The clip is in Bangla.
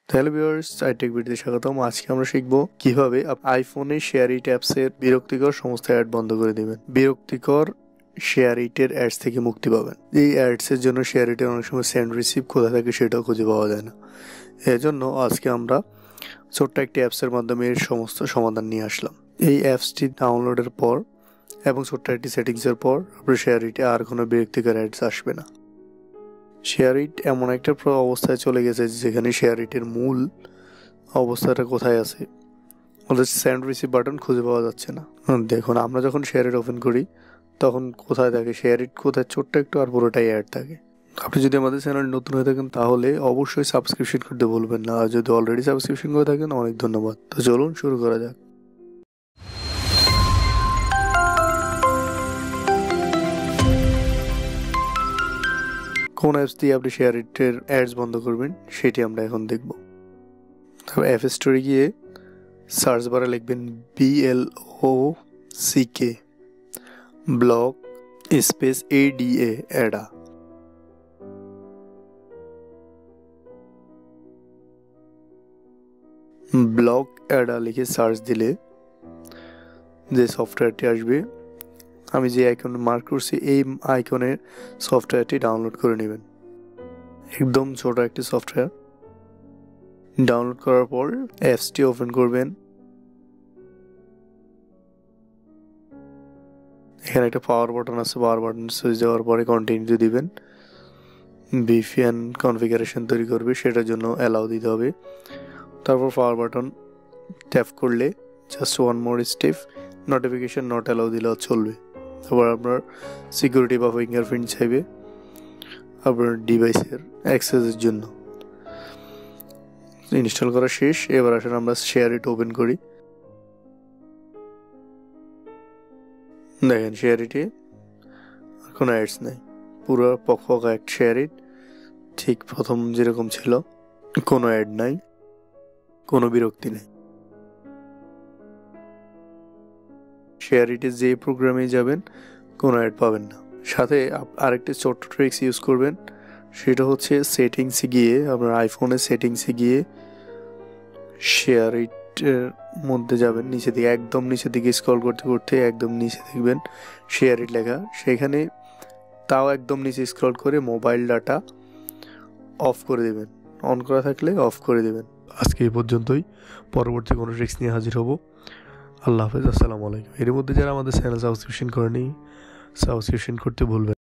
হ্যালো ভিউয়ার্স, আইটেক ভিডিওতে স্বাগতম। আজকে আমরা শিখবো কিভাবে আইফোনে শেয়ারিট অ্যাপসের বিরক্তিকর সমস্ত অ্যাড বন্ধ করে দিবেন। বিরক্তিকর শেয়ারিটের অ্যাডস থেকে মুক্তি পাবেন। এই অ্যাডসের জন্য শেয়ারিটের অনেক সময় সেন্ড রিসিভ কোথা থাকে সেটাও খুঁজে পাওয়া যায় না। এজন্য আজকে আমরা ছোট্ট একটি অ্যাপসের মাধ্যমে এর সমস্ত সমাধান নিয়ে আসলাম। এই অ্যাপসটি ডাউনলোডের পর এবং ছোট্ট একটি সেটিংসের পর আপনার শেয়ারিটে আর কোনো বিরক্তিকর অ্যাডস আসবে না। শেয়ারিট এমন একটা অবস্থায় চলে গেছে যেখানে শেয়ারিটের মূল অবস্থাটা কোথায় আছে, ওদের সেন্ড রিসিভ বাটন খুঁজে পাওয়া যাচ্ছে না। দেখুন, আমরা যখন শেয়ারিট ওপেন করি তখন কোথায় থাকে শেয়ারিট, কোথায় ছোট্ট একটু আর পুরোটাই অ্যাড থাকে। আপনি যদি আমাদের চ্যানেল নতুন হয়ে থাকেন তাহলে অবশ্যই সাবস্ক্রিপশন করতে ভুলবেন না, আর যদি অলরেডি সাবস্ক্রিপশন করে থাকেন অনেক ধন্যবাদ। তো চলুন শুরু করা যাক। কোন অ্যাপস দিয়ে আপনি শেয়ারিটের অ্যাডস বন্ধ করবেন সেটি আমরা এখন দেখব। তবে অ্যাপ স্টোরে গিয়ে সার্চ বারে লিখবেন BLOCK block space ADA Ada. Block Ada লিখে সার্চ দিলে যে সফটওয়্যারটি আসবে, আমি যে আইকনে মার্ক করছি এই আইকনের সফটওয়্যারটি ডাউনলোড করে নেবেন। একদম ছোট একটি সফটওয়্যার। ডাউনলোড করার পর অ্যাপসটি ওপেন করবেন। এখানে একটা পাওয়ার বাটন আছে, পাওয়ার বাটন সুইচ দেওয়ার পরে কন্টিনিউ দিবেন। VPN কনফিগারেশন তৈরি করবে, সেটার জন্য অ্যালাউ দিতে হবে। তারপর পাওয়ার বাটন ট্যাপ করলে just one more step, notification not allow দিলেও চলবে। তারপর আপনার সিকিউরিটি বা ফিঙ্গারপ্রিন্ট চাইবে আপনার ডিভাইসের অ্যাক্সেসের জন্য। ইনস্টল করা শেষ। এবার আসলে আমরা শেয়ারিট ওপেন করি। দেখেন শেয়ারিটে কোনো অ্যাডস নেই, পুরো পকা এক শেয়ারিট, ঠিক প্রথম যেরকম ছিল। কোনো অ্যাড নাই, কোনো বিরক্তি নেই। শেয়ারিটে যে প্রোগ্রামে যাবেন কোনো অ্যাড পাবেন না। সাথে আরেকটি ছোট্ট ট্রিক্স ইউজ করবেন, সেটা হচ্ছে সেটিংসে গিয়ে, আপনার আইফোনের সেটিংসে গিয়ে শেয়ারিটের মধ্যে যাবেন, নিচে দিকে একদম নিচের দিকে স্ক্রল করতে করতে একদম নিচে দেখবেন শেয়ারিট লেখা। সেখানে তাও একদম নিচে স্ক্রল করে মোবাইল ডাটা অফ করে দেবেন, অন করা থাকলে অফ করে দেবেন। আজকে এই পর্যন্তই, পরবর্তী কোনো ট্রিক্স নিয়ে হাজির হব। আল্লাহ হাফেজ, আসসালামু আলাইকুম। এর মধ্যে যারা আমাদের চ্যানেল সাবস্ক্রিপশন করেনি, সাবস্ক্রিপশন করতে ভুলবেন।